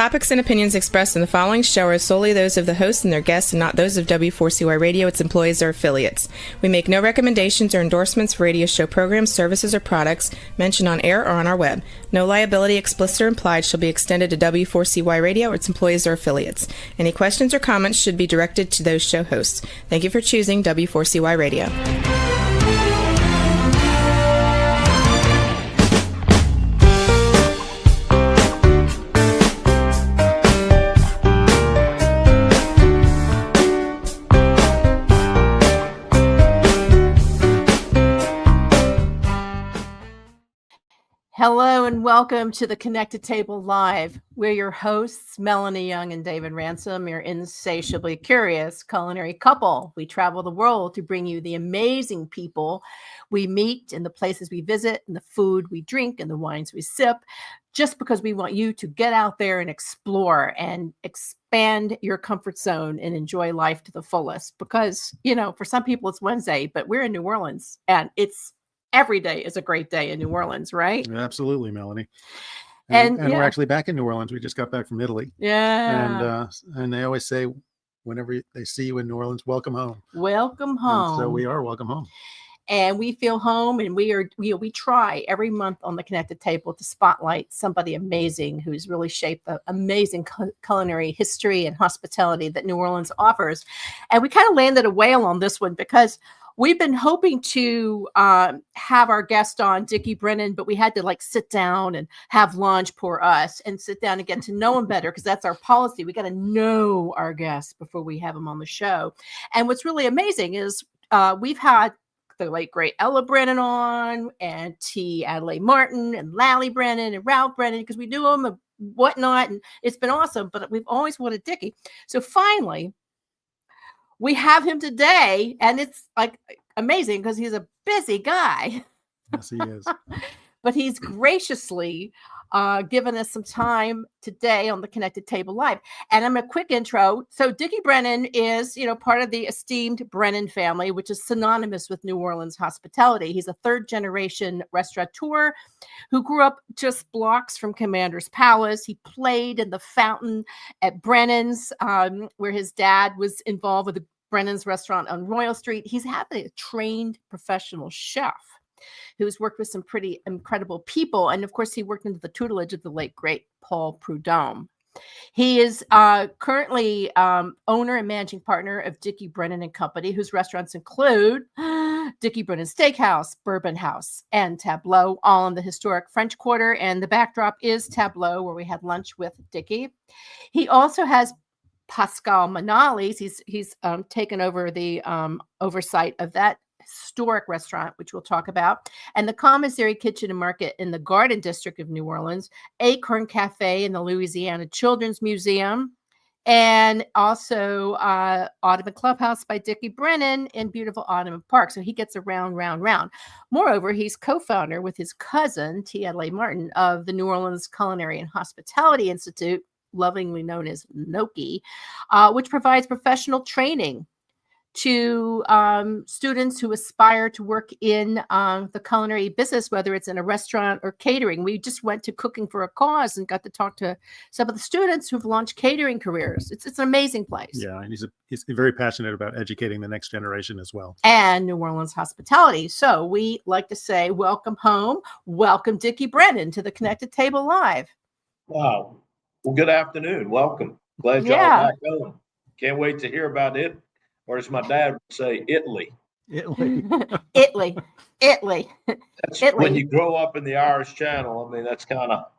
topics and opinions expressed in the following show are solely those of the host and their guests and not those of W4CY Radio, its employees, or affiliates. We make no recommendations or endorsements for radio show programs, services, or products mentioned on air or on our web. No liability, explicit or implied, shall be extended to W4CY Radio or its employees or affiliates. Any questions or comments should be directed to those show hosts. Thank you for choosing W4CY Radio. Hello and welcome to the Connected Table Live. We're your hosts, Melanie Young and David Ransom, your insatiably curious culinary couple. We travel the world to bring you the amazing people we meet and the places we visit and the food we drink and the wines we sip, just because we want you to get out there and explore and expand your comfort zone and enjoy life to the fullest. Because, you know, for some people it's Wednesday, but we're in New Orleans and every day is a great day in New Orleans, right? Absolutely, Melanie. And we're actually back in New Orleans. We just got back from Italy. Yeah. And they always say, whenever they see you in New Orleans, welcome home. Welcome home. And so we are welcome home. And we feel home, and we try every month on the Connected Table to spotlight somebody amazing who's really shaped the amazing culinary history and hospitality that New Orleans offers. And we kind of landed a whale on this one because we've been hoping to have our guest on, Dickie Brennan, but we had to sit down and have lunch for us and sit down and get to know him better because that's our policy. We got to know our guests before we have him on the show. And what's really amazing is we've had the late great Ella Brennan on, and Adelaide Martin, and Lally Brennan, and Ralph Brennan, because we knew them and whatnot, and it's been awesome. But we've always wanted Dickie, so finally we have him today, and it's amazing because he's a busy guy. Yes, he is. But he's graciously given us some time today on the Connected Table Live. And I'm a quick intro. So Dickie Brennan is, part of the esteemed Brennan family, which is synonymous with New Orleans hospitality. He's a third-generation restaurateur who grew up just blocks from Commander's Palace. He played in the fountain at Brennan's, where his dad was involved with the Brennan's restaurant on Royal Street. He's had a trained professional chef who's worked with some pretty incredible people. And of course, he worked under the tutelage of the late, great Paul Prud'homme. He is currently owner and managing partner of Dickie Brennan and Company, whose restaurants include Dickie Brennan Steakhouse, Bourbon House, and Tableau, all in the historic French Quarter. And the backdrop is Tableau, where we had lunch with Dickie. He also has Pascal Manale. He's taken over the oversight of that historic restaurant, which we'll talk about, and the Commissary Kitchen and Market in the Garden District of New Orleans, Acorn Café in the Louisiana Children's Museum, and also Audubon Clubhouse by Dickie Brennan in beautiful Audubon Park. So he gets around, round. Moreover, he's co-founder with his cousin, Adelaide Martin, of the New Orleans Culinary and Hospitality Institute, lovingly known as NOCHI, which provides professional training to students who aspire to work in the culinary business, whether it's in a restaurant or catering. We just went to Cooking for a Cause and got to talk to some of the students who've launched catering careers. It's an amazing place. Yeah, and he's very passionate about educating the next generation as well. And New Orleans hospitality. So we like to say, welcome home. Welcome, Dickie Brennan, to the Connected Table Live. Wow. Well, good afternoon. Welcome. Glad y'all are back on. Can't wait to hear about it. Or as my dad would say, Italy. Italy. That's when you grow up in the Irish Channel. I mean, that's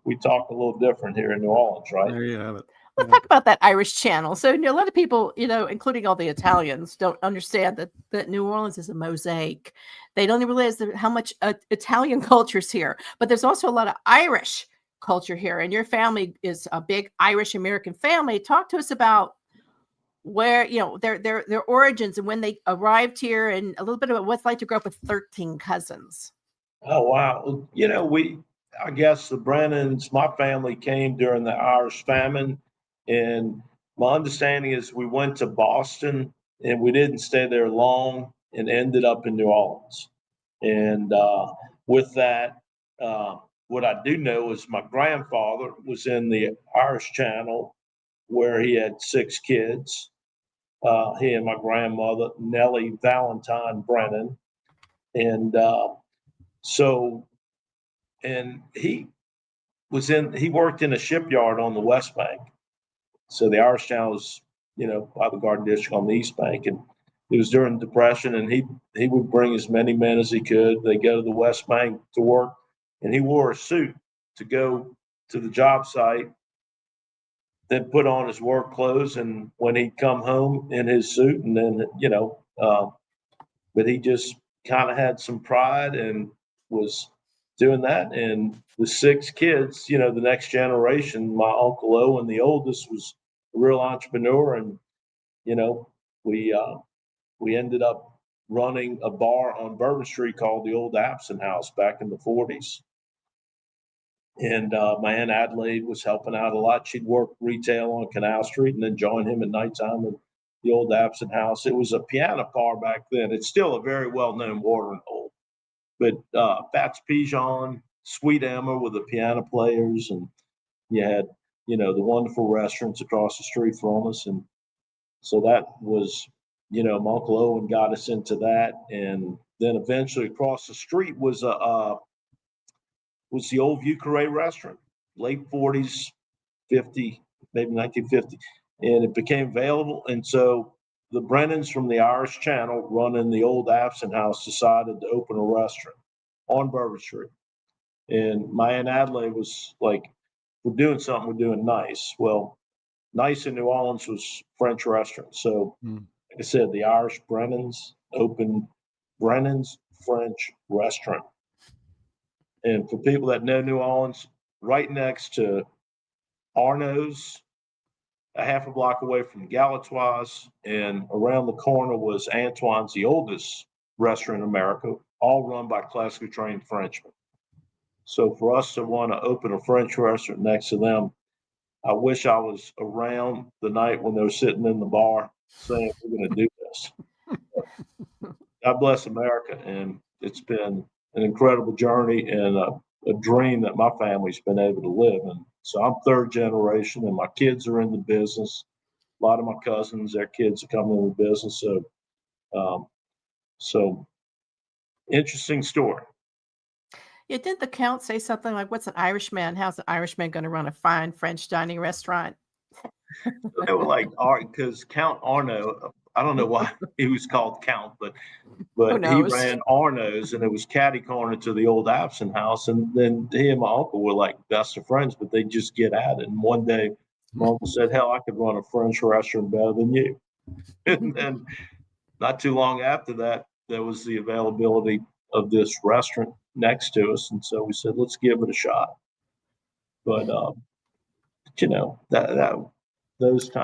we talk a little different here in New Orleans, right? There you have it. Let's talk about that Irish Channel. So, a lot of people, including all the Italians, don't understand that New Orleans is a mosaic. They don't realize how much Italian culture is here. But there's also a lot of Irish culture here. And your family is a big Irish American family. Talk to us about where their origins and when they arrived here, and a little bit about what it's like to grow up with 13 cousins. Oh wow. I guess the Brennans, my family came during the Irish famine, and my understanding is we went to Boston and we didn't stay there long and ended up in New Orleans. And with that, what I do know is my grandfather was in the Irish Channel where he had 6 kids. He and my grandmother, Nellie Valentine Brennan. And he worked in a shipyard on the West Bank. So the Irish Channel was, by the Garden District on the East Bank. And it was during the Depression, and he would bring as many men as he could. They go to the West Bank to work, and he wore a suit to go to the job site, then put on his work clothes, and when he'd come home in his suit, and then, but he just kind of had some pride and was doing that. And the 6 kids, the next generation, my Uncle Owen, the oldest, was a real entrepreneur. And, we ended up running a bar on Bourbon Street called the Old Absinthe House back in the 40s. And my Aunt Adelaide was helping out a lot. She'd work retail on Canal Street and then join him at nighttime at the Old Absinthe House. It was a piano bar back then. It's still a very well-known watering hole. But Fats Pigeon, Sweet Emma were the piano players, and you had, the wonderful restaurants across the street from us. And so that was, my Uncle Owen got us into that. And then eventually across the street was the old Vieux Carré restaurant, late 40s, 50, maybe 1950. And it became available. And so the Brennans from the Irish Channel running the Old Absinthe House decided to open a restaurant on Bourbon Street. And my Aunt Adelaide was like, we're doing something, we're doing nice. Well, nice in New Orleans was French restaurant. So like I said, the Irish Brennans opened Brennan's French Restaurant. And for people that know New Orleans, right next to Arnaud's, a half a block away from Galatoire's, and around the corner was Antoine's, the oldest restaurant in America, all run by classically trained Frenchmen. So for us to want to open a French restaurant next to them, I wish I was around the night when they were sitting in the bar saying, we're going to do this. God bless America. And it's been an incredible journey and a dream that my family's been able to live. And so I'm 3rd generation, and my kids are in the business. A lot of my cousins, their kids are coming in the business. So interesting story. Yeah, didn't the Count say something like, what's an Irishman? How's an Irishman going to run a fine French dining restaurant? They were like, because Count Arnaud, I don't know why he was called Count, but he ran Arnaud's, and it was catty corner to the Old Absinthe House. And then he and my uncle were like best of friends, but they just get at it. And one day my uncle said, hell, I could run a French restaurant better than you. And then not too long after that, there was the availability of this restaurant next to us. And so we said, let's give it a shot. But, I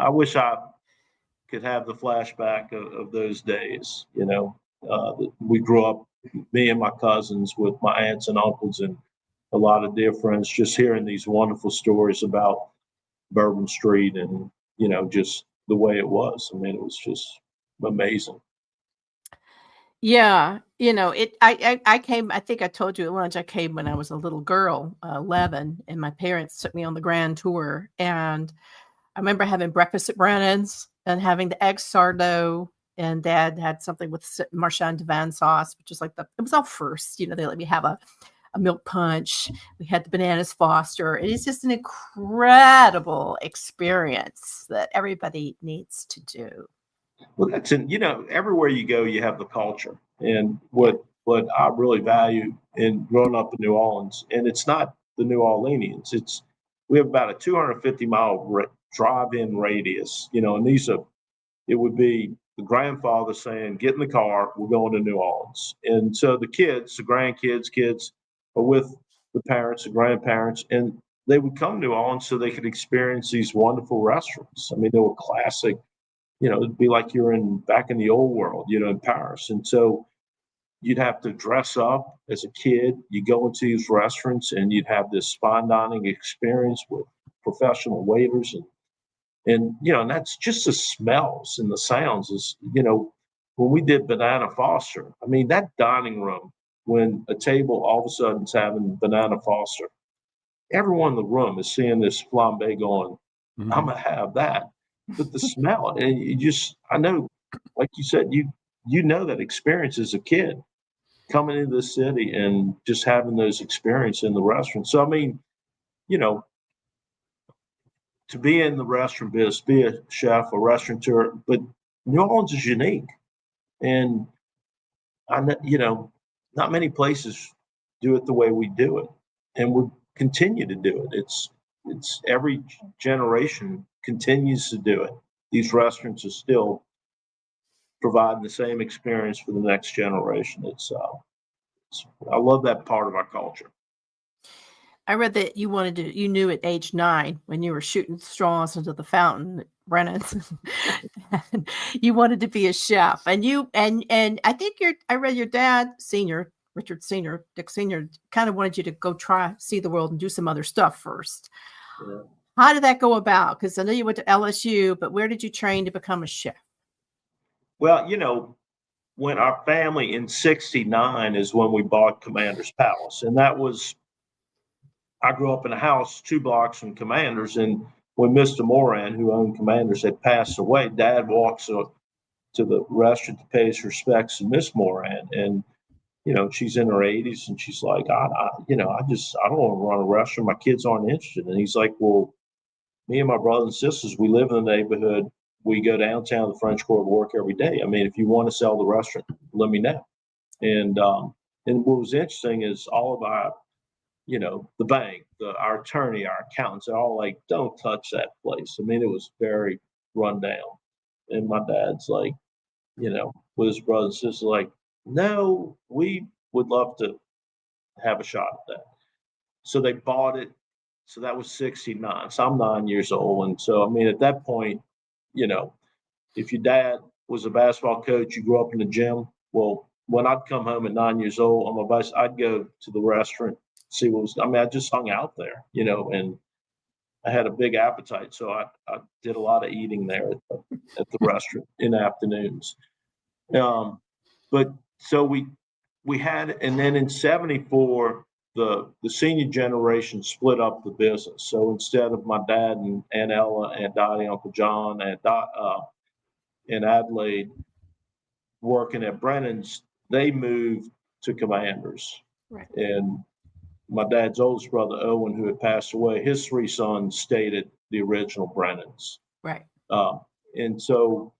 wish I could have the flashback of those days. We grew up, me and my cousins, with my aunts and uncles and a lot of dear friends, just hearing these wonderful stories about Bourbon Street and, just the way it was. I mean, it was just amazing. Yeah, I came, I think I told you at lunch, I came when I was a little girl, 11, and my parents took me on the grand tour. And I remember having breakfast at Brennan's and having the egg sardo, and Dad had something with Marchand de Vin sauce, which is like it was all first, they let me have a milk punch. We had the bananas Foster. It is just an incredible experience that everybody needs to do. Well, that's everywhere you go, you have the culture. And what I really value in growing up in New Orleans, and it's not the New Orleanians, we have about a 250-mile drive-in radius, and it would be the grandfather saying, get in the car, we're going to New Orleans. And so the grandkids, kids are with the parents, the grandparents, and they would come to New Orleans so they could experience these wonderful restaurants. I mean, they were classic. It'd be like you're back in the old world, in Paris. And so you'd have to dress up as a kid. You go into these restaurants and you'd have this fine dining experience with professional waiters. And that's just the smells and the sounds is, when we did Banana Foster, I mean, that dining room, when a table all of a sudden is having Banana Foster, everyone in the room is seeing this flambe going, Mm-hmm. I'm going to have that. But the smell, and you just, I know, like you said, you know that experience as a kid coming into the city and just having those experiences in the restaurant. So, I mean, you know, to be in the restaurant business, be a chef, a restaurateur, but New Orleans is unique. And I know, you know, not many places do it the way we do it, and we continue to do it. It's every generation continues to do it. These restaurants are still providing the same experience for the next generation. I love that part of our culture. I read that you knew at age 9 when you were shooting straws into the fountain at Brennan's, you wanted to be a chef. And I think I read your dad, Senior, Richard Senior, Dick Senior, kind of wanted you to go see the world and do some other stuff first. Yeah. How did that go about? Because I know you went to LSU, but where did you train to become a chef? Well, you know, when our family in '69 is when we bought Commander's Palace. And I grew up in a house 2 blocks from Commander's. And when Mr. Moran, who owned Commander's, had passed away, Dad walks to the restaurant to pay his respects to Miss Moran. And, you know, she's in her 80s and she's like, I don't want to run a restaurant. My kids aren't interested. And he's like, well, me and my brothers and sisters, we live in the neighborhood. We go downtown to the French Quarter to work every day. I mean, if you want to sell the restaurant, let me know. And what was interesting is all of our, you know, the bank, our attorney, our accountants, they're all like, don't touch that place. I mean, it was very run down. And my dad's like, you know, with his brothers and sisters, like, no, we would love to have a shot at that. So they bought it. So that was '69. So I'm 9 years old. And so, I mean, at that point, you know, if your dad was a basketball coach, you grew up in the gym. Well, when I'd come home at 9 years old on my bus, I'd go to the restaurant, see what was, I mean, I just hung out there, you know, and I had a big appetite. So I did a lot of eating there at the restaurant in the afternoons. But so we had, and then in '74, the senior generation split up the business. So instead of my dad and Aunt Ella and Dottie, Uncle John and Adelaide working at Brennan's, they moved to Commander's. Right. And my dad's oldest brother, Owen, who had passed away, his 3 sons stayed at the original Brennan's. Right. And so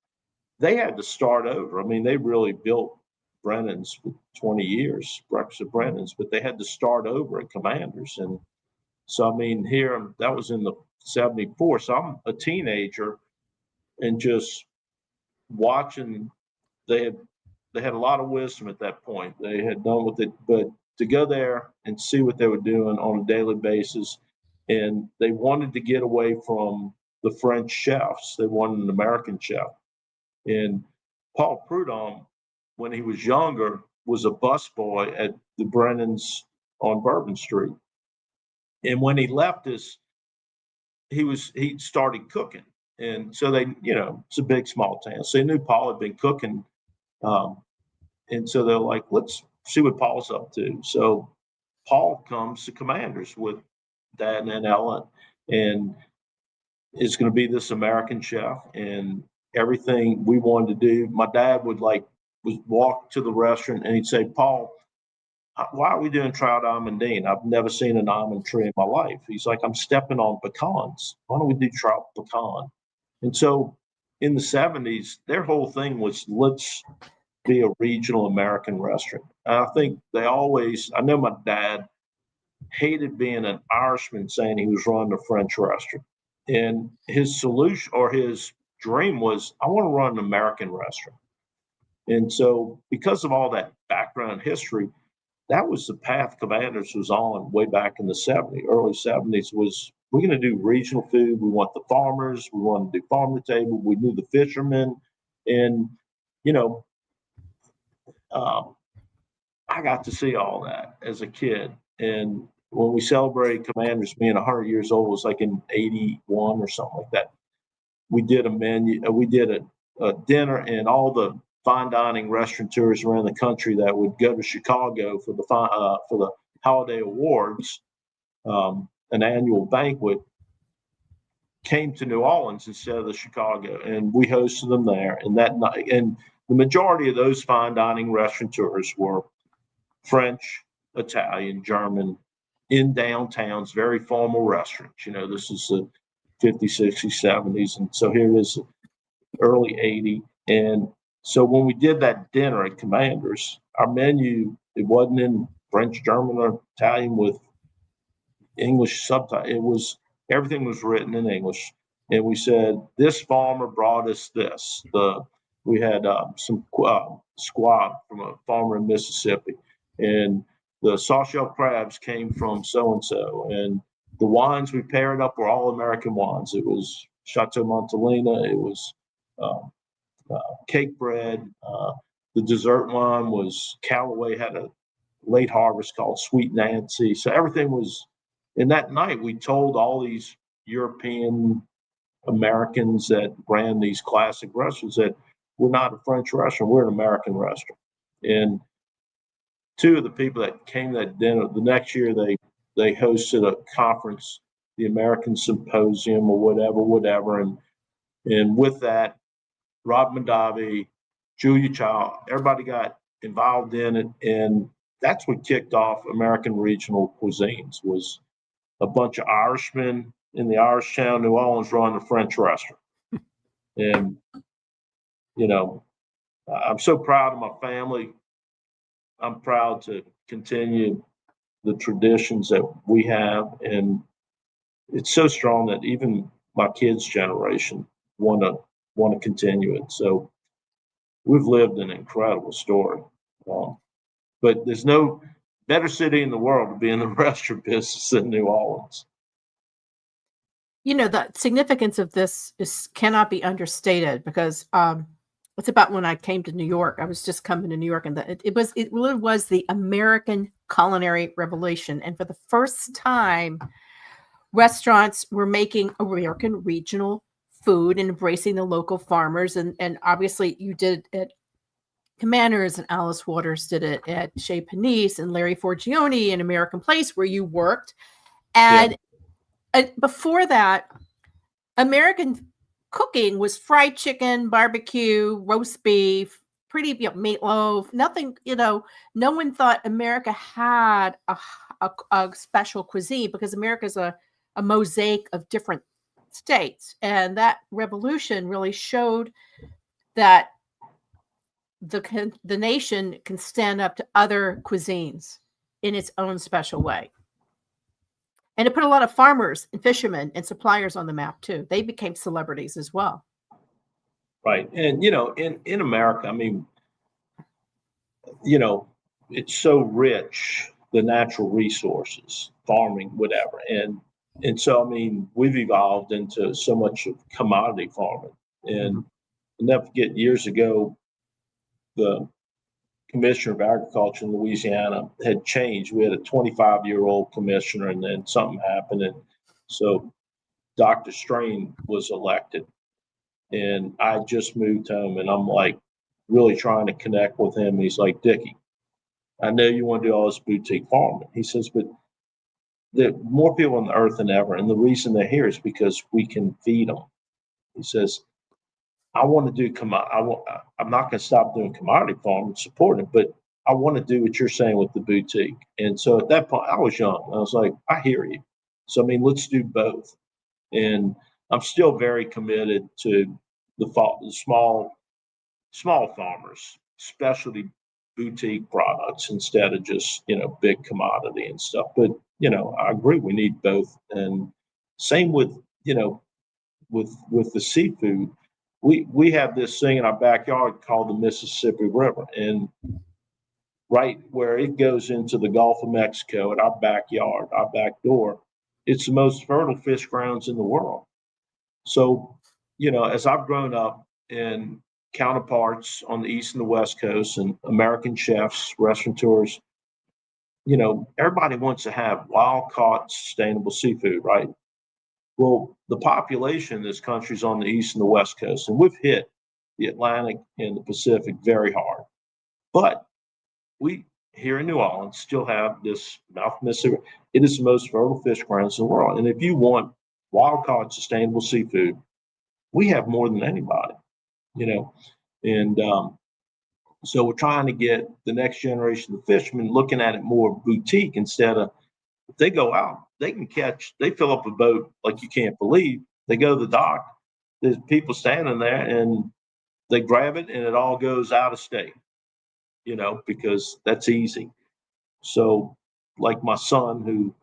they had to start over. I mean, they really built Brennan's for 20 years, breakfast at Brennan's, but they had to start over at Commander's. And so, I mean, here, that was in the '74. So I'm a teenager and just watching. They had a lot of wisdom at that point. They had done with it, but to go there and see what they were doing on a daily basis, and they wanted to get away from the French chefs. They wanted an American chef. And Paul Prud'homme, when he was younger, was a busboy at the Brennan's on Bourbon Street. And when he left us, he started cooking. And so they, you know, it's a big small town. So they knew Paul had been cooking. And so they're like, let's see what Paul's up to. So Paul comes to Commander's with Dad and Ellen, and it's going to be this American chef, and everything we wanted to do. My dad would walk to the restaurant and he'd say, Paul, why are we doing trout almondine? I've never seen an almond tree in my life. He's like, I'm stepping on pecans. Why don't we do trout pecan? And so in the '70s, their whole thing was, let's be a regional American restaurant. And I think I know my dad hated being an Irishman saying he was running a French restaurant. And his solution or his dream was, I want to run an American restaurant. And so because of all that background history, that was the path Commander's was on way back in the early '70s was, we're going to do regional food. We want the farmers. We want to do farm to table. We knew the fishermen. And, you know, I got to see all that as a kid. And when we celebrated Commander's being 100 years old, it was like in '81 or something like that. We did a menu, we did a dinner, and all the fine dining restaurateurs around the country that would go to Chicago for the holiday awards an annual banquet, came to New Orleans instead of the Chicago, and we hosted them there. And that night, and the majority of those fine dining restaurateurs were French, Italian, German, in downtowns, very formal restaurants. This is the 50s, 60s, 70s. And so here it is, early 80s. And so when we did that dinner at Commander's, our menu, it wasn't in French, German, or Italian with English subtitles. Everything was written in English. And we said, this farmer brought us this. We had some squab from a farmer in Mississippi. And the soft-shell crabs came from so-and-so. And the wines we paired up were all American wines. It was Chateau Montelena. It was cake bread. The dessert wine was Callaway, had a late harvest called Sweet Nancy. So everything was, and that night we told all these European Americans that ran these classic restaurants that we're not a French restaurant, we're an American restaurant. And two of the people that came to that dinner, the next year they hosted a conference, the American Symposium or whatever. And with that, Rob Mondavi, Julia Child, everybody got involved in it. And that's what kicked off American regional cuisines, was a bunch of Irishmen in the Irish town, New Orleans, running a French restaurant. And, I'm so proud of my family. I'm proud to continue the traditions that we have. And it's so strong that even my kids' generation want to continue it. So we've lived an incredible story. But there's no better city in the world to be in the restaurant business than New Orleans. The significance of this cannot be understated, because it's about when I came to New York. I was just coming to New York, and it really was the American culinary revolution. And for the first time, restaurants were making American regional food and embracing the local farmers. And obviously you did it at Commanders, and Alice Waters did it at Chez Panisse, and Larry Forgione in American Place, where you worked. And before that, American cooking was fried chicken, barbecue, roast beef, pretty meatloaf. Nothing, no one thought America had a special cuisine, because America is a mosaic of different states. And that revolution really showed that the nation can stand up to other cuisines in its own special way. And it put a lot of farmers and fishermen and suppliers on the map too. They became celebrities as well. Right. And, in America, I mean, it's so rich, the natural resources, farming, whatever. And so, I mean, we've evolved into so much of commodity farming. And I'll never forget, years ago, the commissioner of agriculture in Louisiana had changed. We had a 25-year-old commissioner, and then something happened. And so Dr. Strain was elected, and I just moved home, and I'm like really trying to connect with him. He's like, Dickie, I know you want to do all this boutique farming. He says, but there are more people on the earth than ever. And the reason they're here is because we can feed them. He says, I want to do I'm not going to stop doing commodity farming, supporting it, but I want to do what you're saying with the boutique. And so at that point, I was young. I was like, I hear you. So, I mean, let's do both. And I'm still very committed to the small farmers, specialty boutique products, instead of just, big commodity and stuff. But, I agree, we need both. And same with, with the seafood. We have this thing in our backyard called the Mississippi River, and right where it goes into the Gulf of Mexico, at our backyard, our back door, it's the most fertile fish grounds in the world. So, as I've grown up, and counterparts on the East and the West Coast, and American chefs, restaurateurs, everybody wants to have wild-caught, sustainable seafood, right? Well, the population in this country is on the East and the West Coast, and we've hit the Atlantic and the Pacific very hard. But we here in New Orleans still have this mouth Mississippi. It is the most fertile fish grounds in the world. And if you want wild caught sustainable seafood, we have more than anybody, and so we're trying to get the next generation of fishermen looking at it more boutique instead of, if they go out, they fill up a boat like you can't believe. They go to the dock, there's people standing there and they grab it and it all goes out of state, because that's easy. So like my son, who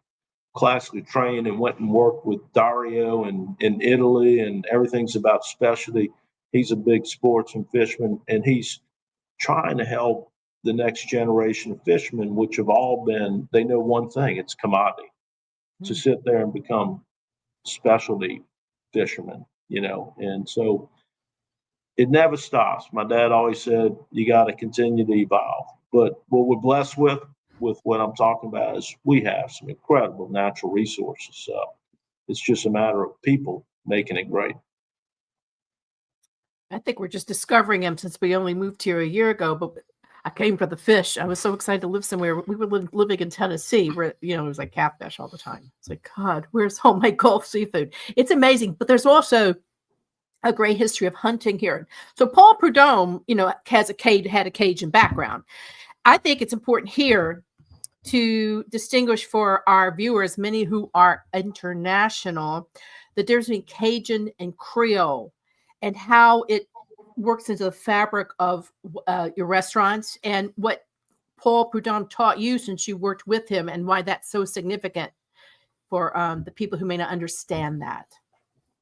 classically trained and went and worked with Dario in Italy, and everything's about specialty. He's a big sportsman, fisherman, and he's trying to help the next generation of fishermen, which have all been, they know one thing, it's commodity. To sit there and become specialty fishermen, and so it never stops. My dad always said, you got to continue to evolve. But what we're blessed with what I'm talking about is we have some incredible natural resources. So it's just a matter of people making it great. I think we're just discovering them since we only moved here a year ago, but I came for the fish. I was so excited to live somewhere. We were living in Tennessee where, it was like catfish all the time. It's like, God, where's all my Gulf seafood? It's amazing. But there's also a great history of hunting here. So Paul Prud'homme, had a Cajun background. I think it's important here to distinguish for our viewers, many who are international, the difference between Cajun and Creole and how it works into the fabric of your restaurants, and what Paul Prud'homme taught you since you worked with him, and why that's so significant for the people who may not understand that.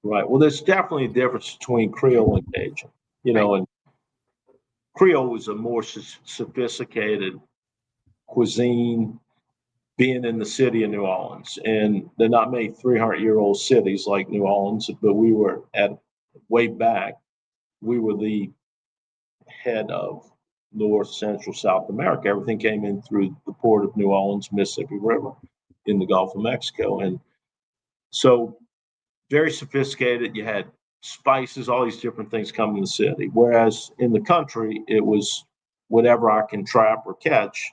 Right. Well, there's definitely a difference between Creole and Cajun, Right. And Creole is a more sophisticated cuisine, being in the city of New Orleans. And they're not many 300-year-old cities like New Orleans, but we were way back, we were the head of North, Central, South America. Everything came in through the port of New Orleans, Mississippi River in the Gulf of Mexico. And so very sophisticated. You had spices, all these different things come in the city. Whereas in the country, it was whatever I can trap or catch,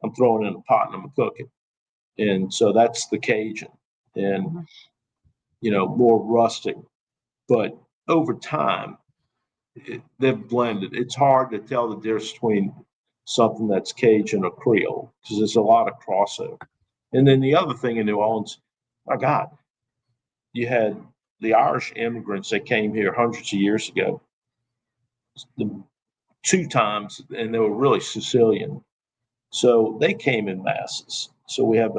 I'm throwing in a pot and I'm cooking. And so that's the Cajun, and, more rustic. But over time, they've blended. It's hard to tell the difference between something that's Cajun or Creole because there's a lot of crossover. And then the other thing in New Orleans, my God, you had the Irish immigrants that came here hundreds of years ago, 2 times, and they were really Sicilian. So they came in masses. So we have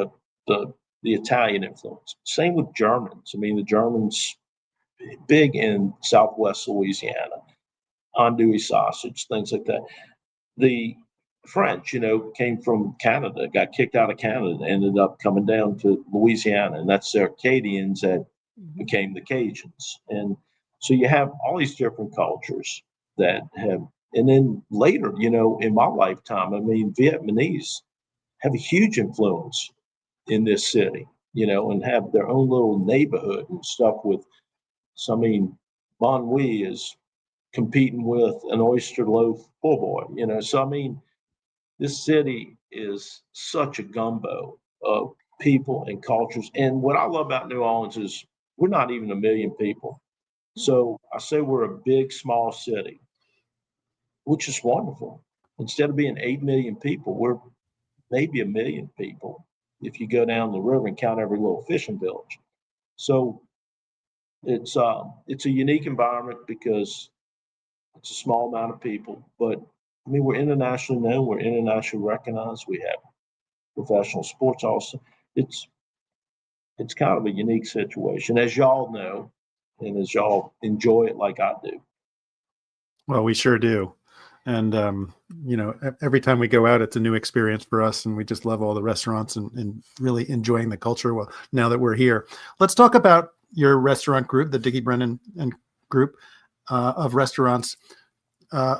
the Italian influence. Same with Germans. I mean, the Germans big in Southwest Louisiana, andouille sausage, things like that. The French, came from Canada, got kicked out of Canada, ended up coming down to Louisiana, and that's the Acadians that became the Cajuns. And so you have all these different cultures that have, and then later, in my lifetime, I mean, Vietnamese have a huge influence in this city, and have their own little neighborhood and stuff with, so I mean, Bon Huy is competing with an oyster loaf po' boy, so I mean, this city is such a gumbo of people and cultures. And what I love about New Orleans is we're not even 1 million people. So I say we're a big, small city, which is wonderful. Instead of being 8 million people, we're maybe 1 million people if you go down the river and count every little fishing village. So it's a unique environment because it's a small amount of people, but I mean, we're internationally known, we're internationally recognized, we have professional sports also. It's kind of a unique situation, as y'all know, and as y'all enjoy it like I do. Well, we sure do. And, every time we go out, it's a new experience for us. And we just love all the restaurants and really enjoying the culture. Well, now that we're here, let's talk about your restaurant group, the Dickie Brennan and group of restaurants.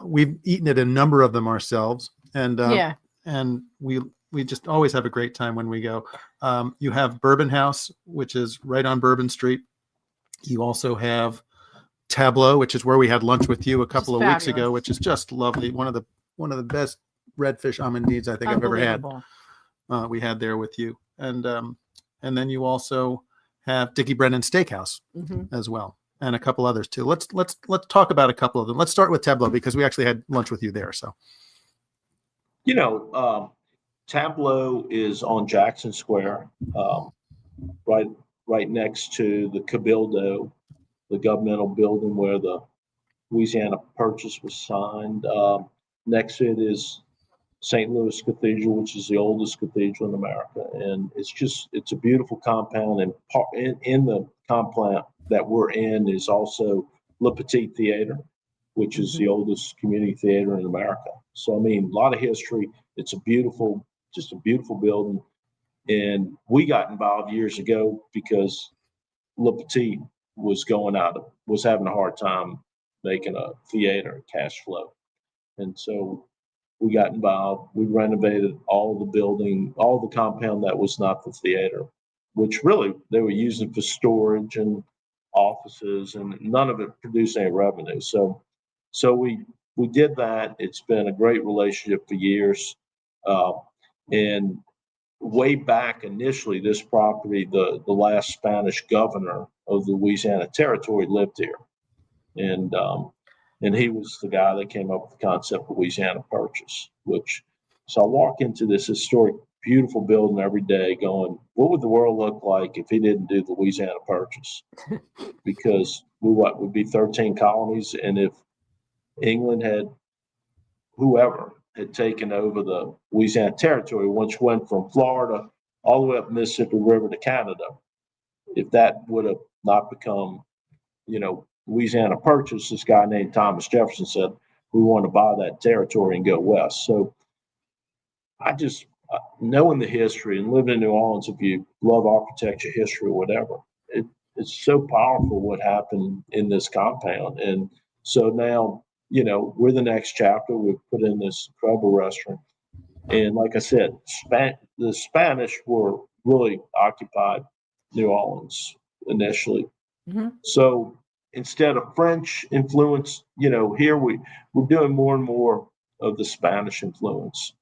We've eaten at a number of them ourselves. And we just always have a great time when we go. You have Bourbon House, which is right on Bourbon Street. You also have Tableau, which is where we had lunch with you a couple of weeks ago, which is just lovely. One of the best redfish amandines I think I've ever had. Unbelievable. We had there with you, and then you also have Dickie Brennan Steakhouse as well, and a couple others too. Let's talk about a couple of them. Let's start with Tableau because we actually had lunch with you there. So, Tableau is on Jackson Square, right next to the Cabildo, the governmental building where the Louisiana Purchase was signed. Next to it is St. Louis Cathedral, which is the oldest cathedral in America, and it's a beautiful compound. And in the compound that we're in is also Le Petit Theater, which is the oldest community theater in America. So I mean, a lot of history. It's just a beautiful building, and we got involved years ago because Le Petit was having a hard time making a theater cash flow, and so we got involved. We renovated all the compound that was not the theater, which really they were using for storage and offices, and none of it produced any revenue. So we did that. It's been a great relationship for years. And way back initially, this property, the last Spanish governor of the Louisiana Territory lived here. And he was the guy that came up with the concept of Louisiana Purchase, so I walk into this historic, beautiful building every day going, what would the world look like if he didn't do the Louisiana Purchase? Because would be 13 colonies. And if England whoever had taken over the Louisiana Territory, which went from Florida all the way up Mississippi River to Canada, if that would have not become, Louisiana Purchase, this guy named Thomas Jefferson said, we want to buy that territory and go west. So I just, knowing the history and living in New Orleans, if you love architecture, history, or whatever, it's so powerful what happened in this compound. And so now, we're the next chapter. We've put in this incredible restaurant. And like I said, the Spanish were really occupied New Orleans initially. So instead of French influence, here we're doing more and more of the Spanish influence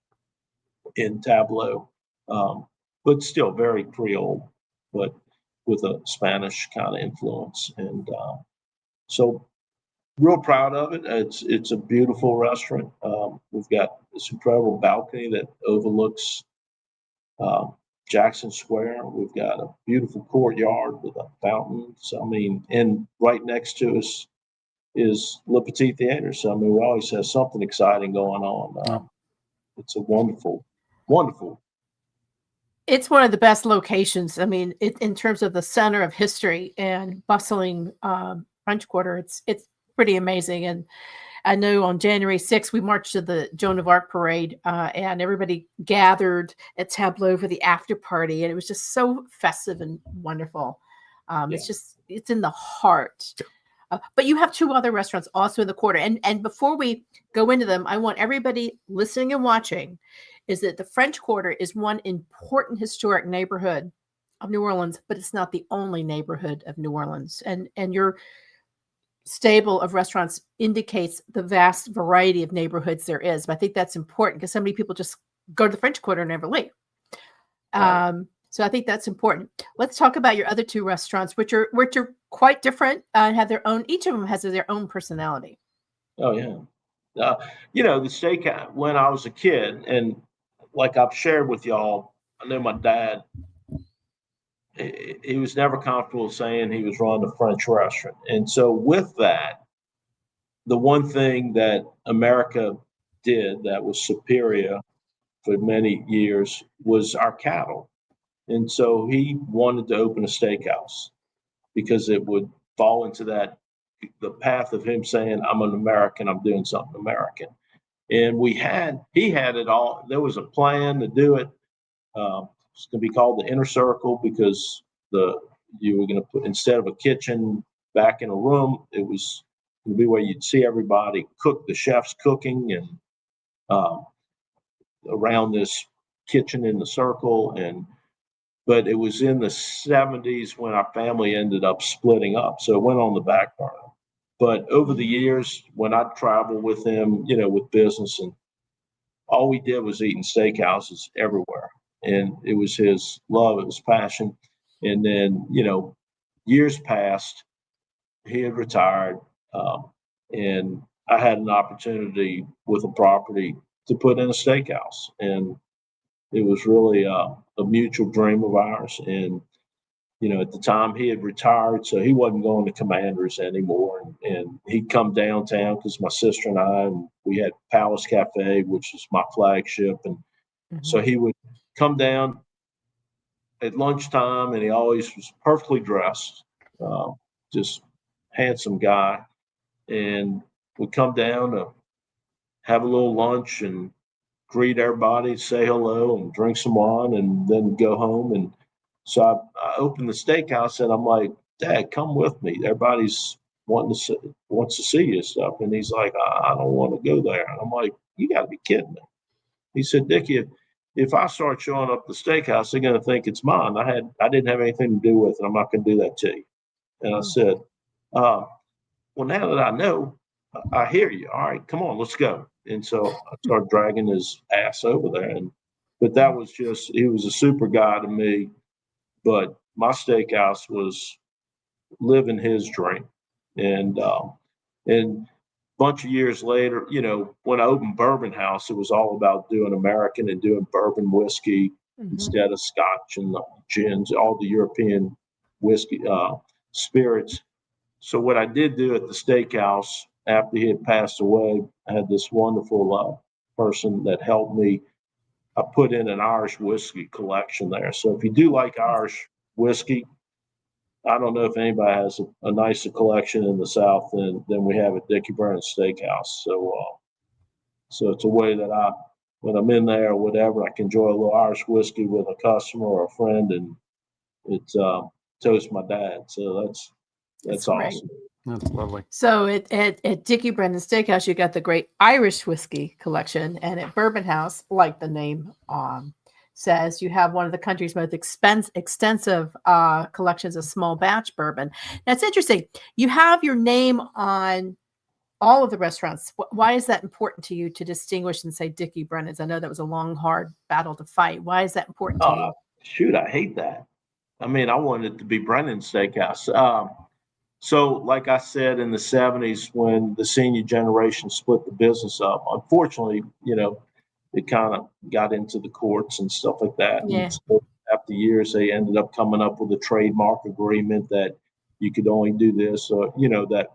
in Tableau, but still very Creole, but with a Spanish kind of influence. And so real proud of it. It's a beautiful restaurant. We've got this incredible balcony that overlooks Jackson Square. We've got a beautiful courtyard with a fountain. So, I mean, and right next to us is Le Petit Theater. So, I mean, we always have something exciting going on. It's a wonderful. It's one of the best locations. I mean, in terms of the center of history and bustling French Quarter, it's pretty amazing. And I know on January 6th, we marched to the Joan of Arc parade, and everybody gathered at Tableau for the after party. And it was just so festive and wonderful. It's in the heart. But you have two other restaurants also in the quarter. And before we go into them, I want everybody listening and watching is that the French Quarter is one important historic neighborhood of New Orleans, but it's not the only neighborhood of New Orleans. And your stable of restaurants indicates the vast variety of neighborhoods there is. But I think that's important because so many people just go to the French Quarter and never leave. So I think that's important. Let's talk about your other two restaurants, which are quite different and have their own. Each of them has their own personality. Oh yeah, the Steakhouse. When I was a kid, and like I've shared with y'all, I know my dad. He was never comfortable saying he was running a French restaurant, and so with that, the one thing that America did that was superior for many years was our cattle. And so he wanted to open a steakhouse because it would fall into the path of him saying, I'm an American, I'm doing something American. And he had it all. There was a plan to do it. It's going to be called the Inner Circle because you were going to put, instead of a kitchen back in a room, it was going to be where you'd see everybody cook, the chefs cooking and around this kitchen in the circle. But it was in the 70s when our family ended up splitting up. So it went on the back burner. But over the years, when I traveled with him, with business, and all we did was eating steakhouses everywhere. And it was his love, it was passion. And then, years passed, he had retired, and I had an opportunity with a property to put in a steakhouse. And it was really a mutual dream of ours. And, at the time he had retired, so he wasn't going to Commanders anymore. And he'd come downtown because my sister and we had Palace Cafe, which is my flagship. And so he would come down at lunchtime, and he always was perfectly dressed, just handsome guy, and would come down to have a little lunch and greet everybody, say hello, and drink some wine, and then go home. And so I opened the steakhouse, and I'm like, Dad, come with me. Everybody's wants to see you and stuff. And he's like, I don't want to go there. And I'm like, you got to be kidding me. He said, Dickie, if I start showing up the steakhouse, they're going to think it's mine. I didn't have anything to do with it. I'm not going to do that to you. And I said, well, now that I know, I hear you. All right, come on, let's go. And so I started dragging his ass over there. But that was he was a super guy to me. But my steakhouse was living his dream. And a bunch of years later, when I opened Bourbon House, it was all about doing American and doing bourbon whiskey instead of Scotch and gins, all the European whiskey spirits. So what I did do at the steakhouse after he had passed away, I had this wonderful person that helped me. I put in an Irish whiskey collection there. So if you do like Irish whiskey, I don't know if anybody has a nicer collection in the South than we have at Dickie Brennan Steakhouse. So it's a way that when I'm in there or whatever, I can enjoy a little Irish whiskey with a customer or a friend, and it toasts my dad. So that's awesome. That's lovely. So at Dickie Brennan Steakhouse, you got the great Irish whiskey collection, and at Bourbon House, like the name says, you have one of the country's most extensive collections of small batch bourbon. Now, it's interesting. You have your name on all of the restaurants. Why is that important to you to distinguish and say Dickie Brennan's? I know that was a long, hard battle to fight. Why is that important to you? Shoot, I hate that. I mean, I wanted it to be Brennan Steakhouse. So like I said, in the 70s, when the senior generation split the business up, unfortunately, it kind of got into the courts and stuff like that. Yeah. And so after years, they ended up coming up with a trademark agreement that you could only do this, that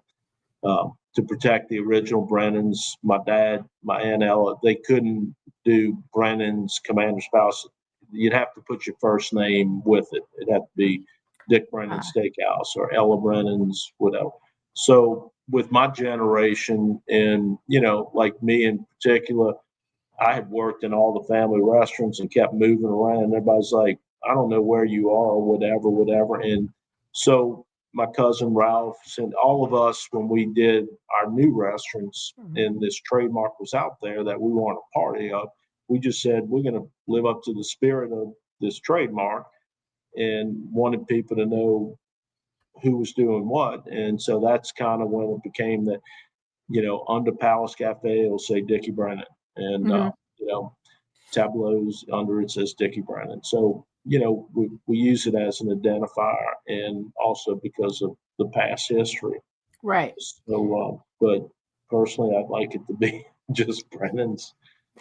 to protect the original Brennans. My dad, my Aunt Ella, they couldn't do Brennan's Commander Spouse. You'd have to put your first name with it. It'd have to be Dick Brennan Steakhouse or Ella Brennan's, whatever. So with my generation and, like me in particular, I had worked in all the family restaurants and kept moving around. And everybody's like, I don't know where you are or whatever. And so my cousin Ralph and all of us, when we did our new restaurants and this trademark was out there that we weren't a party of, we just said, we're going to live up to the spirit of this trademark and wanted people to know who was doing what. And so that's kind of when it became that, under Palace Cafe, it'll say Dickie Brennan. And, Tableau's under it says Dickie Brennan. So, we use it as an identifier and also because of the past history. Right. So, but personally, I'd like it to be just Brennan's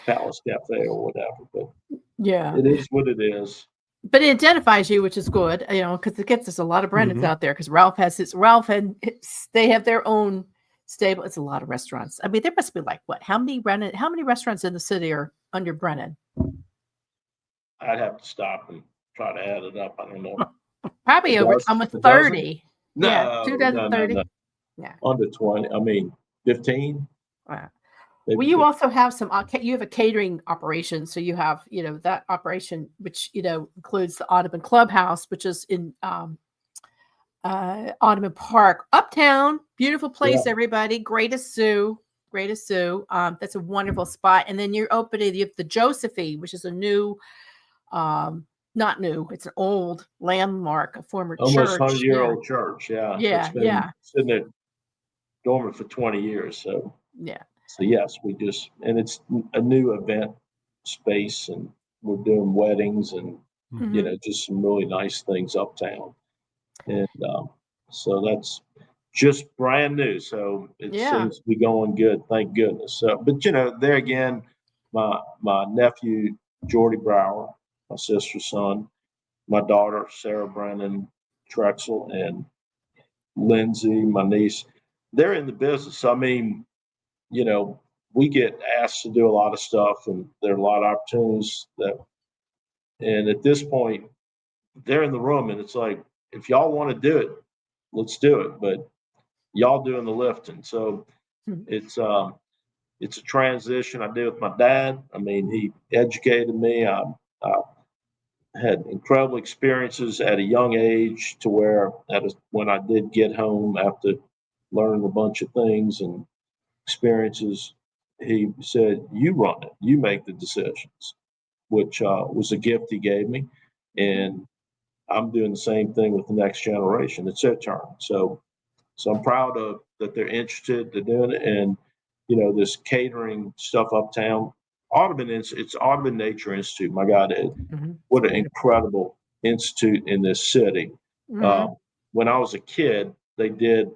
Palace Cafe or whatever. But yeah, it is what it is. But it identifies you, which is good, because it gets us a lot of Brennans out there. Because they have their own stable. It's a lot of restaurants. I mean, there must be like what? How many restaurants in the city are under Brennan? I'd have to stop and try to add it up. I don't know. Probably almost 30. No, yeah, 2030. No. Yeah, under 20. I mean, 15. Wow. Well, you also have you have a catering operation. So you have, that operation, which, includes the Audubon Clubhouse, which is in Audubon Park, uptown, beautiful place, everybody. Greatest Zoo. That's a wonderful spot. And then you have the Josephine, which is a new, not new, it's an old landmark, a former almost church. 100-year-old church. Yeah. Yeah. It's been sitting there dormant for 20 years. So yeah. So yes, and it's a new event space, and we're doing weddings and just some really nice things uptown. And so that's just brand new. So it seems to be going good, thank goodness. So, but there again, my nephew Jordy Brower, my sister's son, my daughter Sarah Brennan Trexel, and Lindsay, my niece, they're in the business. I mean, we get asked to do a lot of stuff, and there are a lot of opportunities and at this point, they're in the room, and it's like, if y'all want to do it, let's do it. But y'all doing the lifting. So it's a transition I did with my dad. I mean, he educated me. I had incredible experiences at a young age to where when I did get home after learning a bunch of things and experiences, he said, you run it, you make the decisions, which was a gift he gave me. And I'm doing the same thing with the next generation. It's their turn. So I'm proud of that they're interested in doing it. And, this catering stuff uptown, it's Audubon Nature Institute. My God, what an incredible institute in this city. When I was a kid, they did,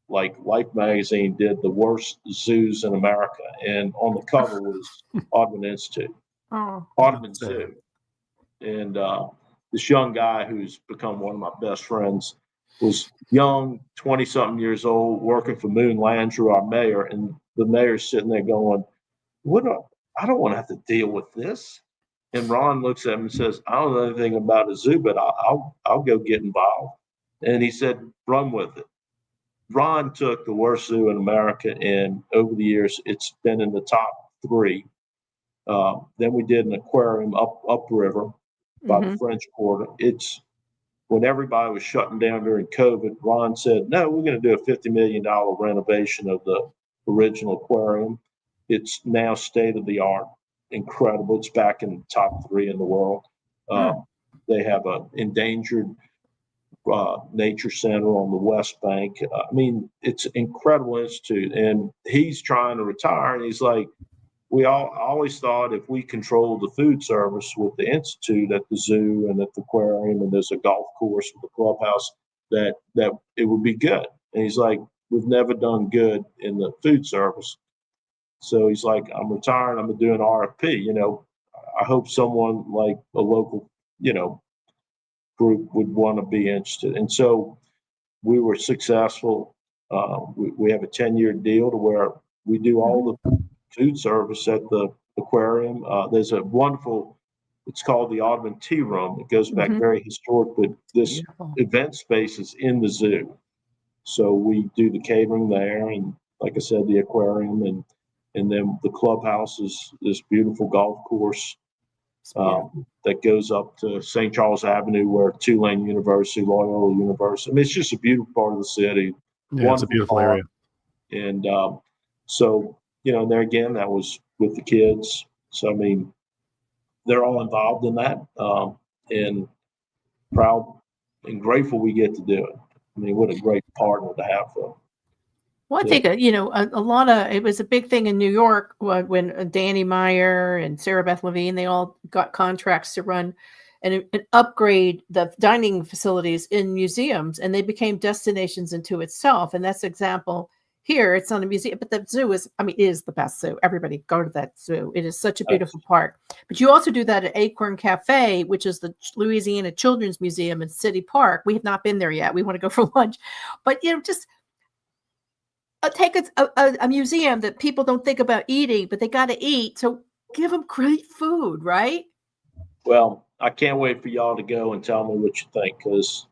like Life magazine did the worst zoos in America. And on the cover was Audubon Institute, Audubon Zoo. And this young guy who's become one of my best friends was young, 20-something years old, working for Moon Landrieu, our mayor, and the mayor's sitting there going, I don't want to have to deal with this. And Ron looks at him and says, I don't know anything about a zoo, but I'll go get involved. And he said, run with it. Ron took the worst zoo in America, and over the years, it's been in the top 3. Then we did an aquarium upriver by the French Quarter. It's when everybody was shutting down during COVID, Ron said, no, we're going to do a $50 million renovation of the original aquarium. It's now state of the art, incredible. It's back in the top 3 in the world. They have an endangered nature center on the West Bank. I mean, it's an incredible institute. And he's trying to retire. And he's like, we always thought if we controlled the food service with the institute at the zoo and at the aquarium, and there's a golf course with the clubhouse, that it would be good. And he's like, we've never done good in the food service. So he's like, I'm retiring. I'm going to do an RFP. I hope someone like a local, group would want to be interested. And so we were successful. We have a 10-year deal to where we do all the food service at the aquarium. There's a wonderful, it's called the Audubon Tea Room. It goes back very historic, but this event space is in the zoo. So we do the catering there, and like I said, the aquarium, and then the clubhouse is this beautiful golf course that goes up to St. Charles Avenue, where Tulane University, Loyola University. I mean, it's just a beautiful part of the city. Yeah, it's a beautiful area. And so, there again, that was with the kids. So, I mean, they're all involved in that, and proud and grateful we get to do it. I mean, what a great partner to have for them. Well, I think, a lot of, it was a big thing in New York when Danny Meyer and Sarah Beth Levine, they all got contracts to run and upgrade the dining facilities in museums, and they became destinations into itself. And that's an example here. It's not a museum, but the zoo is the best zoo. Everybody go to that zoo. It is such a beautiful park. But you also do that at Acorn Café, which is the Louisiana Children's Museum in City Park. We have not been there yet. We want to go for lunch. But, just take a museum that people don't think about eating, but they got to eat. So give them great food, right? Well, I can't wait for y'all to go and tell me what you think, because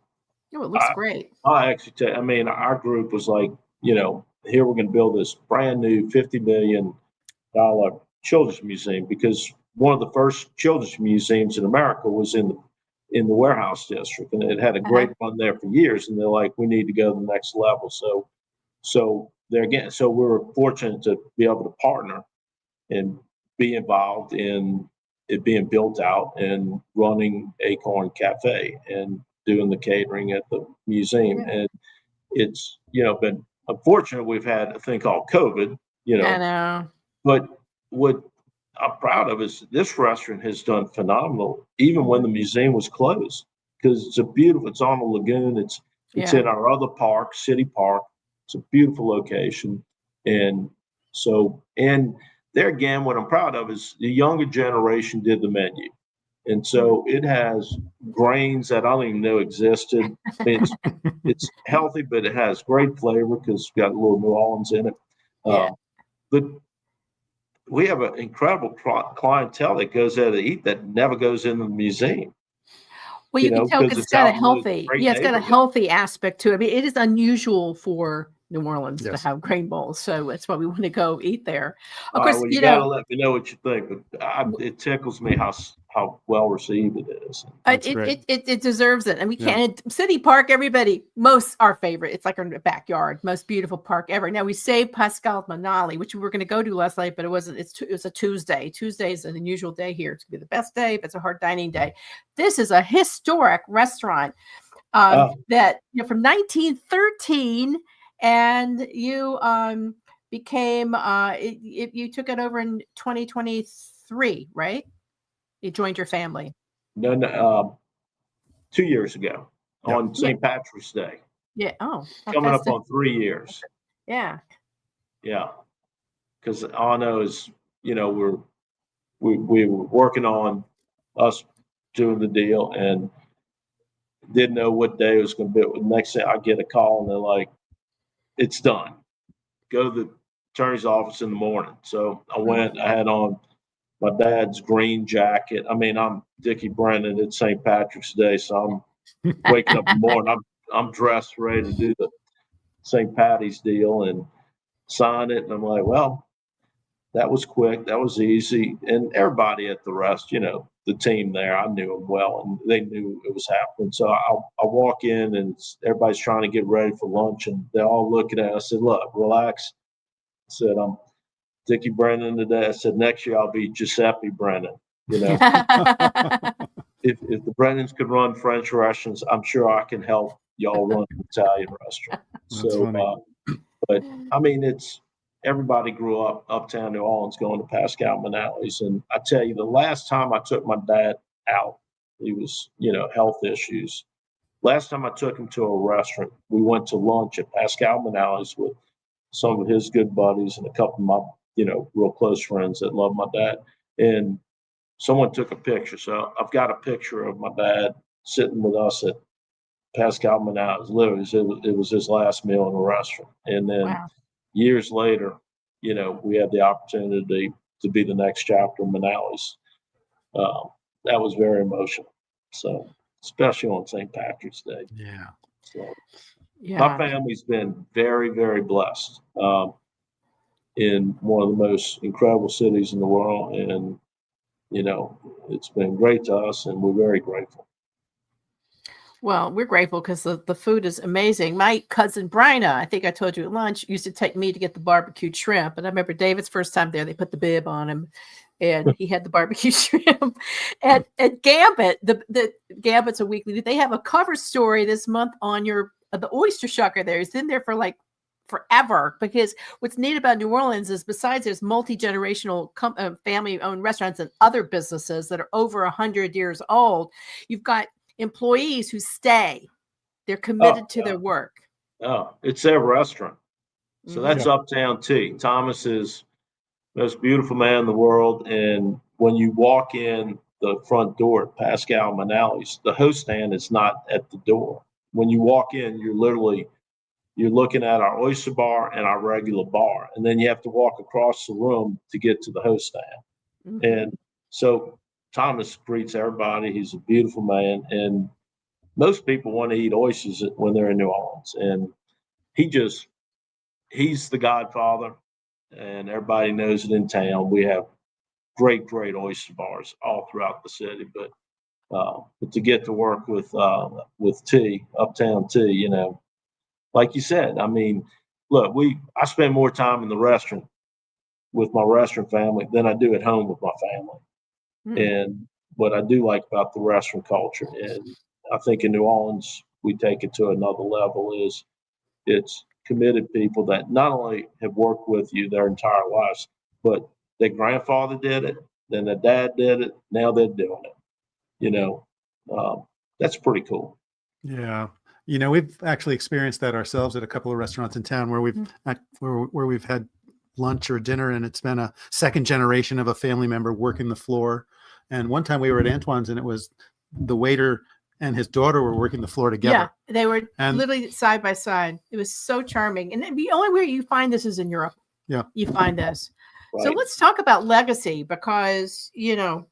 it looks great. I actually our group was like, here we're going to build this brand new $50 million children's museum, because one of the first children's museums in America was in the warehouse district, and it had a great run there for years. And they're like, we need to go to the next level. So there again, so we were fortunate to be able to partner and be involved in it being built out and running Acorn Café and doing the catering at the museum. And it's, been unfortunate we've had a thing called COVID, you I know. know. But what I'm proud of is this restaurant has done phenomenal, even when the museum was closed, because it's on a lagoon. It's Yeah. in our other park, City Park. It's a beautiful location. And so, and there again, what I'm proud of is the younger generation did the menu. And so it has grains that I don't even know existed. I mean, it's healthy, but it has great flavor because it's got a little New Orleans in it. Yeah. But we have an incredible clientele that goes there to eat that never goes into the museum. Well, you can tell because because it's it's got a out in the healthy, great it's got a neighborhood. healthy aspect to it. I mean, it is unusual for New Orleans to Yes. have grain bowls, so that's why we want to go eat there. Of All course, right, well, you you got to know, let me know what you think, but it tickles me how well received it is. That's great. it deserves it, and we Yeah. can't. City Park, everybody, most our favorite. It's like our backyard, most beautiful park ever. Now we saved Pascal Manale, which we were going to go to last night, but it wasn't. It was a Tuesday. Tuesday is an unusual day here. It's going to be the best day, but it's a hard dining day. This is a historic restaurant that from 1913, and you became you took it over in 2023, right? You joined your family. No, 2 years ago Yeah. on St. Patrick's Day, Yeah. Oh, coming up festive. on 3 years. Yeah. Yeah, because all I know is we were working on us doing the deal and didn't know what day it was going to be. Next thing I get a call and they're like, "It's done. Go to the attorney's office in the morning." So I went. I had on my dad's green jacket. I mean, I'm Dickie Brennan at St. Patrick's Day, so I'm waking up in the morning. I'm dressed, ready to do the St. Patty's deal and sign it. And I'm like, well, that was quick. That was easy. And everybody at the rest, the team there, I knew them well, and they knew it was happening. So I walk in, and everybody's trying to get ready for lunch, and they're all looking at us. I said, look, relax. I said, I'm Dickie Brennan today. I said, next year I'll be Giuseppe Brennan. If the Brennans could run French restaurants, I'm sure I can help y'all run an Italian restaurant. That's funny. But I mean, everybody grew up uptown New Orleans going to Pascal Manale's. And I tell you, the last time I took my dad out, he was, health issues. Last time I took him to a restaurant, we went to lunch at Pascal Manale's with some of his good buddies and a couple of my, real close friends that love my dad. And someone took a picture. So I've got a picture of my dad sitting with us at Pascal Manale's. Literally, it was his last meal in a restaurant. And then years later, we had the opportunity to be the next chapter of Manale's. That was very emotional. So, especially on St. Patrick's Day. Yeah. So, Yeah. my family's been very, very blessed in one of the most incredible cities in the world. And, it's been great to us, and we're very grateful. Well, we're grateful because the food is amazing. My cousin Bryna, I think I told you at lunch, used to take me to get the barbecued shrimp. And I remember David's first time there, they put the bib on him and he had the barbecue shrimp. At Gambit, the Gambit's a weekly, they have a cover story this month on the oyster shucker there. He's been there for like forever, because what's neat about New Orleans is besides there's multi-generational family-owned restaurants and other businesses that are over 100 years old, you've got employees who stay. They're committed to their work. Oh, it's their restaurant. So that's Uptown Tea. Thomas is the most beautiful man in the world. And when you walk in the front door at Pascal Manale's, the host stand is not at the door. When you walk in, you're looking at our oyster bar and our regular bar. And then you have to walk across the room to get to the host stand. And so Thomas greets everybody. He's a beautiful man. And most people want to eat oysters when they're in New Orleans. And he's the godfather, and everybody knows it in town. We have great, great oyster bars all throughout the city. But to get to work with Tea, Uptown Tea, like you said, I mean, look, I spend more time in the restaurant with my restaurant family than I do at home with my family. And what I do like about the restaurant culture, and I think in New Orleans we take it to another level, is it's committed people that not only have worked with you their entire lives, but their grandfather did it, then their dad did it, now they're doing it. You know, that's pretty cool. Yeah. You know, we've actually experienced that ourselves at a couple of restaurants in town where we've had lunch or dinner, and it's been a second generation of a family member working the floor. And one time we were at Antoine's, and it was the waiter and his daughter were working the floor together. Yeah, they were literally side by side. It was so charming. And the only way you find this is in Europe. Yeah. You find this. Right. So let's talk about legacy, because, you know,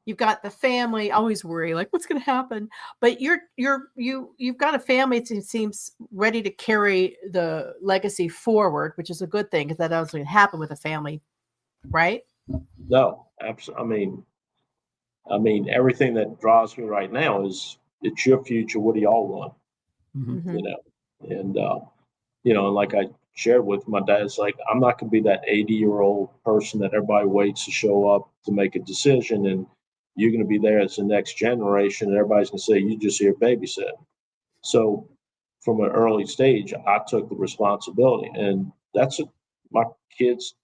you've got the family. I always worry, like, what's going to happen? But you've got a family that seems ready to carry the legacy forward, which is a good thing, because that doesn't happen with a family, right? No, absolutely. I mean, everything that drives me right now is, it's your future. What do y'all want? Mm-hmm. You know, and you know, and like I shared with my dad's, like, I'm not going to be that 80-year-old person that everybody waits to show up to make a decision, and you're going to be there as the next generation, and everybody's going to say you just here babysitting. So, from an early stage, I took the responsibility, and that's my kids.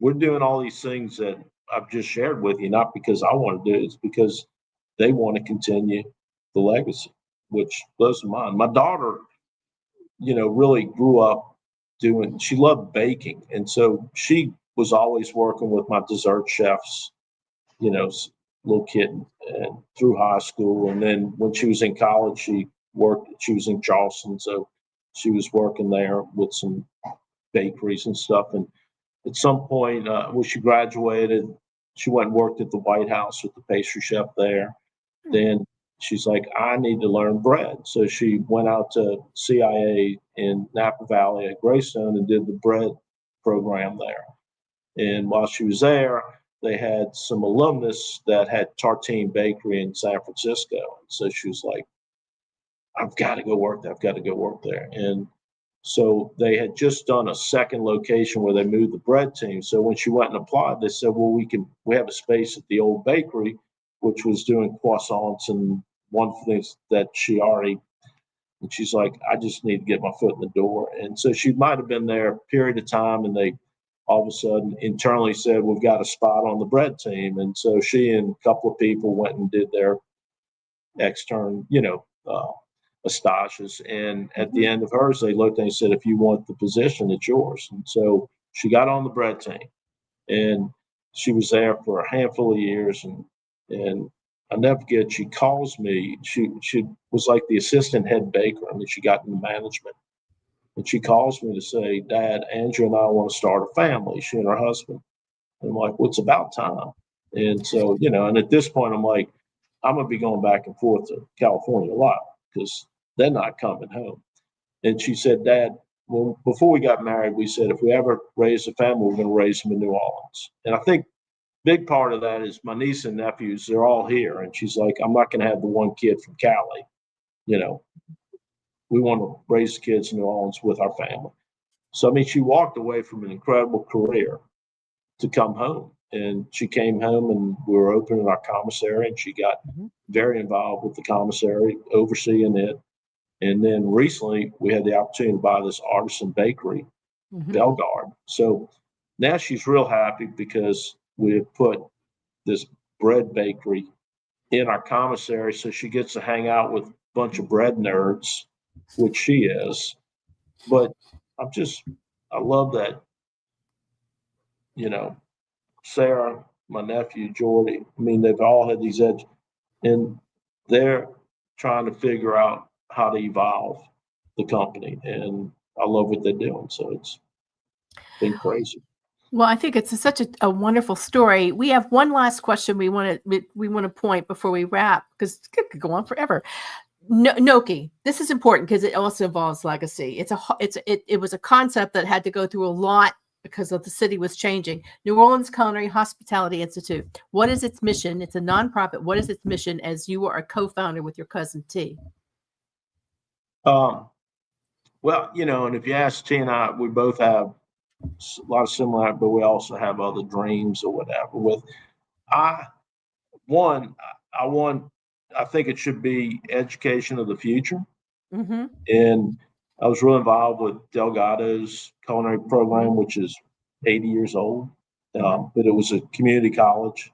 We're doing all these things that I've just shared with you, not because I want to do it, it's because they want to continue the legacy, which blows my mind. My daughter, you know, really grew up she loved baking. And so she was always working with my dessert chefs, you know, little kid, and through high school. And then when she was in college, she was in Charleston. So she was working there with some bakeries and stuff. And at some point, when she graduated, she went and worked at the White House with the pastry chef there. Then she's like, I need to learn bread. So she went out to CIA in Napa Valley at Greystone and did the bread program there. And while she was there, they had some alumnus that had Tartine Bakery in San Francisco. And so she was like, I've got to go work there. I've got to go work there. And so they had just done a second location where they moved the bread team. So when she went and applied, they said, well, we have a space at the old bakery, which was doing croissants and one thing that she already, and she's like, I just need to get my foot in the door. And so she might have been there a period of time, and they all of a sudden internally said, we've got a spot on the bread team. And so she and a couple of people went and did their extern, stages. And at the end of hers, they looked and said, if you want the position, it's yours. And so she got on the bread team, and she was there for a handful of years. And I'll never forget, she calls me. She was like the assistant head baker. I mean, she got into management. And she calls me to say, Dad, Andrew and I want to start a family, she and her husband. And I'm like, well, it's about time. And so, and at this point, I'm like, I'm going to be going back and forth to California a lot because they're not coming home. And she said, Dad, well, before we got married, we said, if we ever raise a family, we're going to raise them in New Orleans. And I think big part of that is my niece and nephews, they're all here. And she's like, I'm not going to have the one kid from Cali. We want to raise kids in New Orleans with our family. So, I mean, she walked away from an incredible career to come home. And she came home, and we were opening our commissary, and she got very involved with the commissary, overseeing it. And then recently we had the opportunity to buy this artisan bakery, Bellegarde. So now she's real happy because we have put this bread bakery in our commissary. So she gets to hang out with a bunch of bread nerds, which she is. But I love that, Sarah, my nephew, Jordy, I mean, they've all had these edges, and they're trying to figure out how to evolve the company. And I love what they're doing. So it's been crazy. Well, I think it's such a wonderful story. We have one last question we want to point before we wrap, because it could go on forever. NOCHI. This is important because it also involves legacy. It was a concept that had to go through a lot because of the city was changing. New Orleans Culinary Hospitality Institute. What is its mission? It's a nonprofit. What is its mission as you are a co-founder with your cousin T? Well, and if you ask T and I, we both have a lot of similarity, but we also have other dreams or whatever. I think it should be education of the future. And I was really involved with Delgado's culinary program, which is 80 years old, but it was a community college,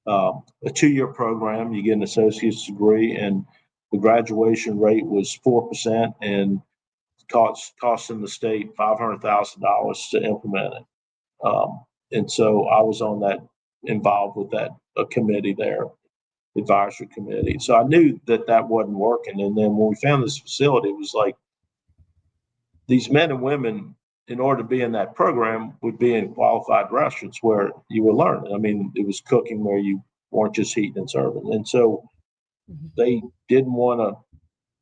a 2-year program. You get an associate's degree, and the graduation rate was 4%, and costing the state $500,000 to implement it. And so I was involved with that committee there, advisory committee. So I knew that wasn't working. And then when we found this facility, it was like these men and women, in order to be in that program, would be in qualified restaurants where you were learning. I mean, it was cooking where you weren't just heating and serving. And so they didn't want to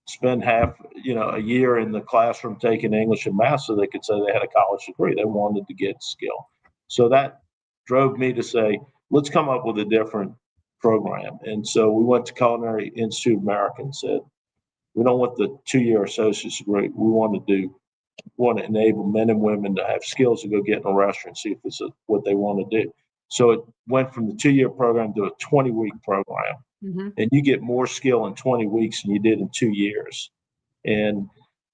spend a year in the classroom taking English and math so they could say they had a college degree. They wanted to get skill. So that drove me to say, let's come up with a different program. And so we went to Culinary Institute of America and said, we don't want the 2-year associate's degree. We want to enable men and women to have skills to go get in a restaurant, see if this is what they want to do. So it went from the 2-year program to a 20-week program. And you get more skill in 20 weeks than you did in 2 years. And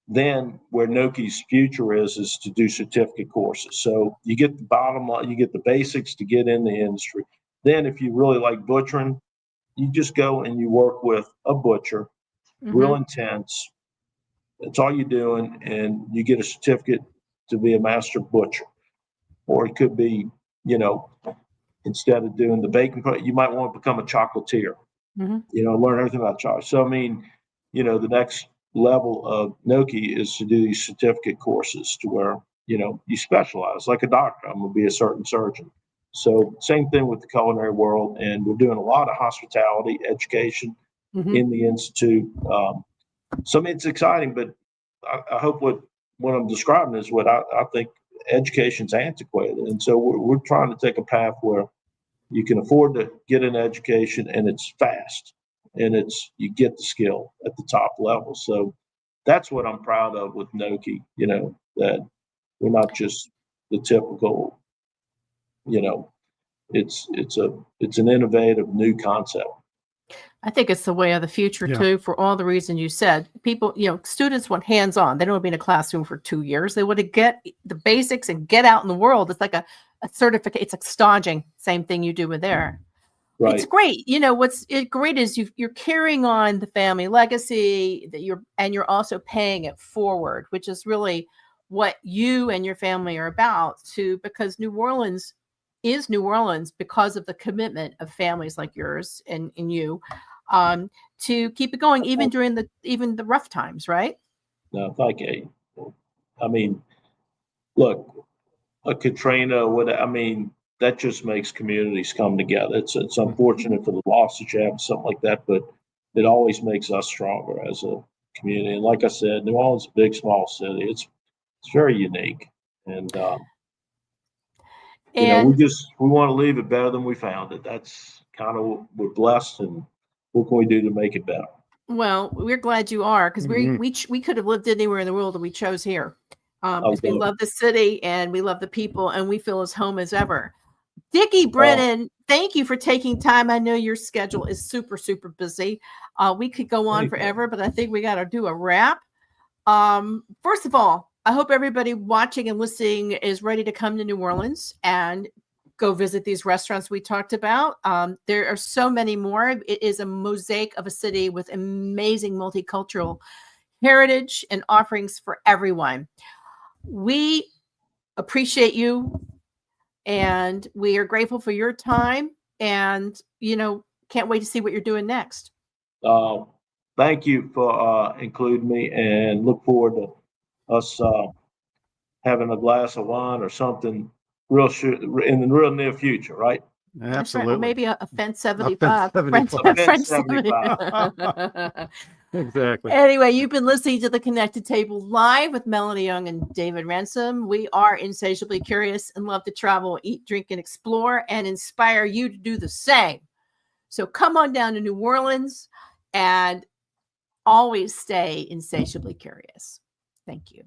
then where NOCHI's future is to do certificate courses. So you get the bottom line, you get the basics to get in the industry. Then if you really like butchering, you just go and you work with a butcher, real intense. That's all you're doing. And you get a certificate to be a master butcher. Or it could be, instead of doing the baking, you might want to become a chocolatier. Learn everything about chocolate. So, I mean, the next level of NOCHI is to do these certificate courses to where, you specialize like a doctor. I'm going to be a certain surgeon. So same thing with the culinary world. And we're doing a lot of hospitality education in the Institute. So, I mean, it's exciting, but I hope what I'm describing is what I think education's antiquated. And so we're trying to take a path where you can afford to get an education and it's fast and you get the skill at the top level. So that's what I'm proud of with NOCHI, that we're not just the typical, it's an innovative new concept. I think it's the way of the future too, for all the reasons you said. People, students want hands-on. They don't want to be in a classroom for 2 years. They want to get the basics and get out in the world. It's like a certificate. It's like staging. Same thing you do with there. Right. It's great. What's great is you're carrying on the family legacy that you're also paying it forward, which is really what you and your family are about because New Orleans is New Orleans because of the commitment of families like yours and you to keep it going even during the rough times, right? No, thank you. I mean, look, a Katrina, that just makes communities come together. It's unfortunate for the loss that you have, something like that, but it always makes us stronger as a community. And like I said, New Orleans is a big, small city. It's very unique. And we want to leave it better than we found it. That's kind of we're blessed, and what can we do to make it better? Well, we're glad you are, because we could have lived anywhere in the world, and we chose here because we love the city and we love the people, and we feel as home as ever. Dickie Brennan, thank you for taking time. I know your schedule is super, super busy. We could go on forever, but I think we got to do a wrap. First of all, I hope everybody watching and listening is ready to come to New Orleans and go visit these restaurants we talked about. There are so many more. It is a mosaic of a city with amazing multicultural heritage and offerings for everyone. We appreciate you, and we are grateful for your time, and can't wait to see what you're doing next. Thank you for including me, and look forward to us having a glass of wine or something in the real near future, right? Absolutely. Right. Or maybe a Fence 75. Fence 75. Exactly. Anyway, you've been listening to The Connected Table Live with Melanie Young and David Ransom. We are insatiably curious and love to travel, eat, drink, and explore, and inspire you to do the same. So come on down to New Orleans and always stay insatiably curious. Thank you.